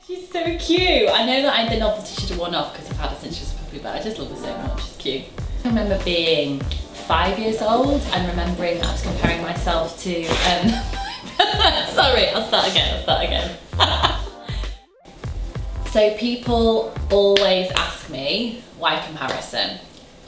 She's so cute. I know that the novelty should have worn off because I've had her since she was a puppy, but I just love her so much. She's cute. I remember being 5 years old and remembering I was comparing myself to, sorry, I'll start again. So people always ask me, why comparison?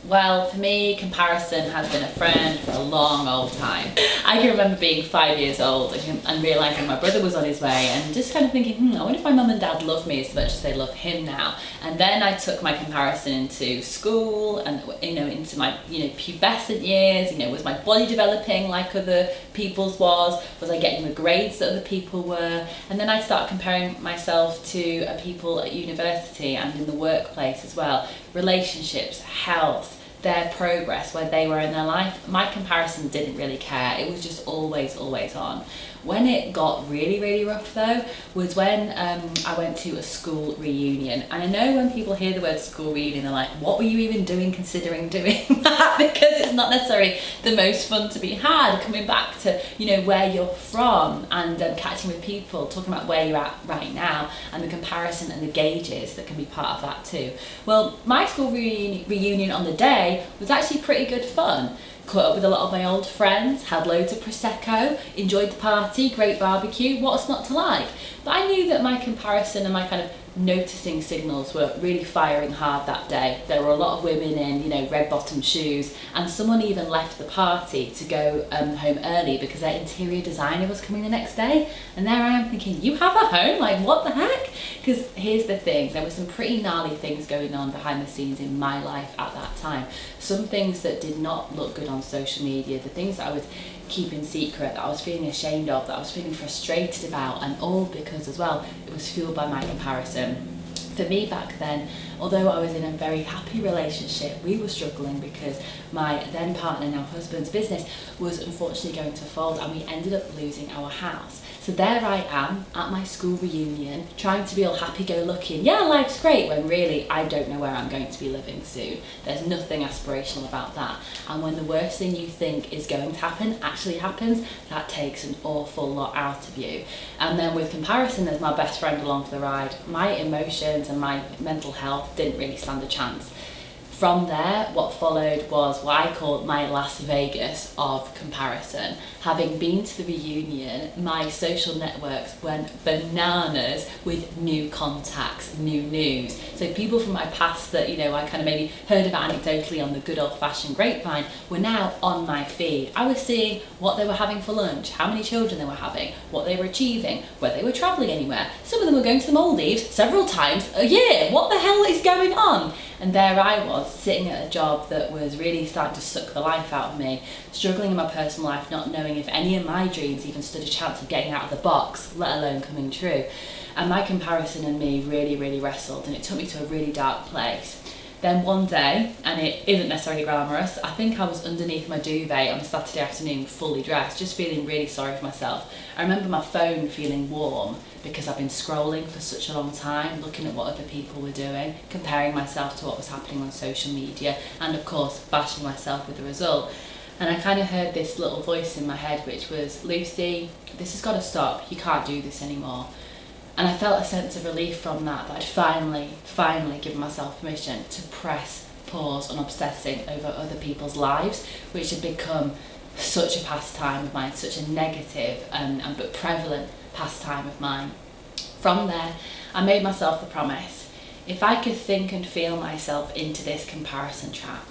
Well, for me, comparison has been a friend for a long old time. I can remember being 5 years old and realising my brother was on his way and just kind of thinking, I wonder if my mum and dad love me as much as they love him now. And then I took my comparison into school and, into my, pubescent years. Was my body developing like other people's was? Was I getting the grades that other people were? And then I started comparing myself to people at university and in the workplace as well. Relationships, health, their progress, where they were in their life. My comparison didn't really care. It was just always on. When it got really, really rough though, was when I went to a school reunion. And I know when people hear the word school reunion, they're like, what were you even considering doing that? Because it's not necessarily the most fun to be had, coming back to, where you're from and catching with people, talking about where you're at right now and the comparison and the gauges that can be part of that too. Well, my school reunion on the day was actually pretty good fun. Caught up with a lot of my old friends, had loads of Prosecco, enjoyed the party, great barbecue, what's not to like? But I knew that my comparison and my kind of noticing signals were really firing hard that day. There were a lot of women in, red bottom shoes, and someone even left the party to go home early because their interior designer was coming the next day. And there I am thinking, you have a home? Like, what the heck? Because here's the thing, there were some pretty gnarly things going on behind the scenes in my life at that time. Some things that did not look good on social media, the things that I was keeping secret, that I was feeling ashamed of, that I was feeling frustrated about, and all because as well it was fueled by my comparison. For me back then, although I was in a very happy relationship, we were struggling because my then partner, now husband's business was unfortunately going to fold and we ended up losing our house. So there I am at my school reunion trying to be all happy-go-lucky and yeah, life's great, when really I don't know where I'm going to be living soon. There's nothing aspirational about that. And when the worst thing you think is going to happen actually happens, that takes an awful lot out of you. And then with comparison as my best friend along for the ride, my emotions and my mental health didn't really stand a chance. From there, what followed was what I call my Las Vegas of comparison. Having been to the reunion, my social networks went bananas with new contacts, new news. So people from my past that, I kind of maybe heard about anecdotally on the good old-fashioned grapevine were now on my feed. I was seeing what they were having for lunch, how many children they were having, what they were achieving, whether they were travelling anywhere. Some of them were going to the Maldives several times a year. What the hell is going on? And there I was, sitting at a job that was really starting to suck the life out of me, struggling in my personal life, not knowing if any of my dreams even stood a chance of getting out of the box, let alone coming true. And my comparison and me really, really wrestled, and it took me to a really dark place. Then one day, and it isn't necessarily glamorous, I think I was underneath my duvet on a Saturday afternoon fully dressed, just feeling really sorry for myself. I remember my phone feeling warm because I've been scrolling for such a long time, looking at what other people were doing, comparing myself to what was happening on social media, and of course bashing myself with the result. And I kind of heard this little voice in my head which was, Lucy, this has got to stop, you can't do this anymore. And I felt a sense of relief from that I'd finally given myself permission to press pause on obsessing over other people's lives, which had become such a pastime of mine, such a negative but prevalent pastime of mine. From there, I made myself the promise, if I could think and feel myself into this comparison trap,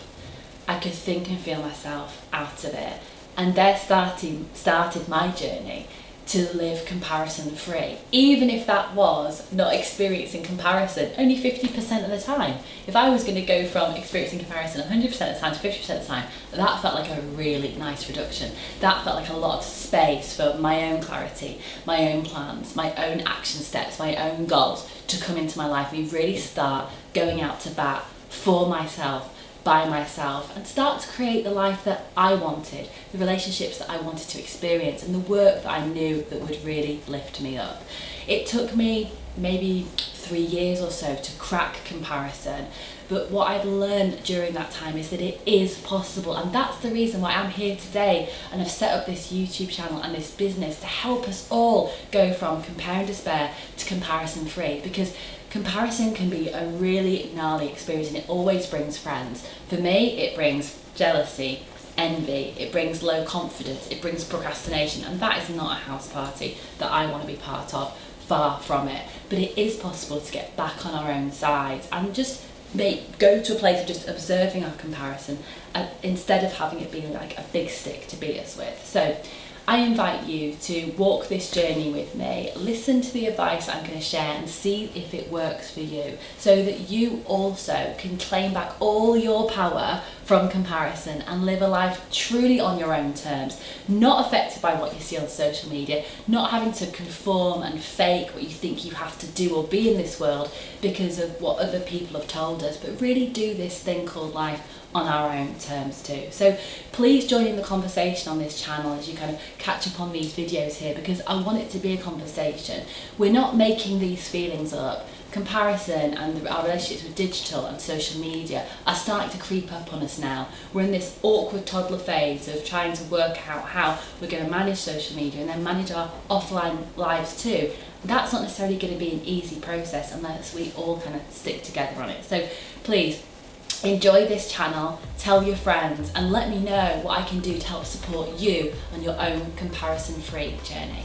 I could think and feel myself out of it. And there started my journey to live comparison free, even if that was not experiencing comparison only 50% of the time. If I was going to go from experiencing comparison 100% of the time to 50% of the time, that felt like a really nice reduction. That felt like a lot of space for my own clarity, my own plans, my own action steps, my own goals to come into my life and really start going out to bat for myself, by myself, and start to create the life that I wanted, the relationships that I wanted to experience, and the work that I knew that would really lift me up. It took me maybe 3 years or so to crack comparison. But what I've learned during that time is that it is possible, and that's the reason why I'm here today and I've set up this YouTube channel and this business to help us all go from compare and despair to comparison free, because comparison can be a really gnarly experience and it always brings friends. For me, it brings jealousy, envy, it brings low confidence, it brings procrastination, and that is not a house party that I want to be part of, far from it. But it is possible to get back on our own sides and just go to a place of just observing our comparison instead of having it being like a big stick to beat us with. So I invite you to walk this journey with me, listen to the advice I'm going to share and see if it works for you, so that you also can claim back all your power from comparison and live a life truly on your own terms, not affected by what you see on social media, not having to conform and fake what you think you have to do or be in this world because of what other people have told us, but really do this thing called life on our own terms too. So please join in the conversation on this channel as you kind of catch up on these videos here, because I want it to be a conversation. We're not making these feelings up. Comparison and our relationships with digital and social media are starting to creep up on us now. We're in this awkward toddler phase of trying to work out how we're going to manage social media and then manage our offline lives too. That's not necessarily going to be an easy process unless we all kind of stick together on it. So please enjoy this channel, tell your friends, and let me know what I can do to help support you on your own comparison-free journey.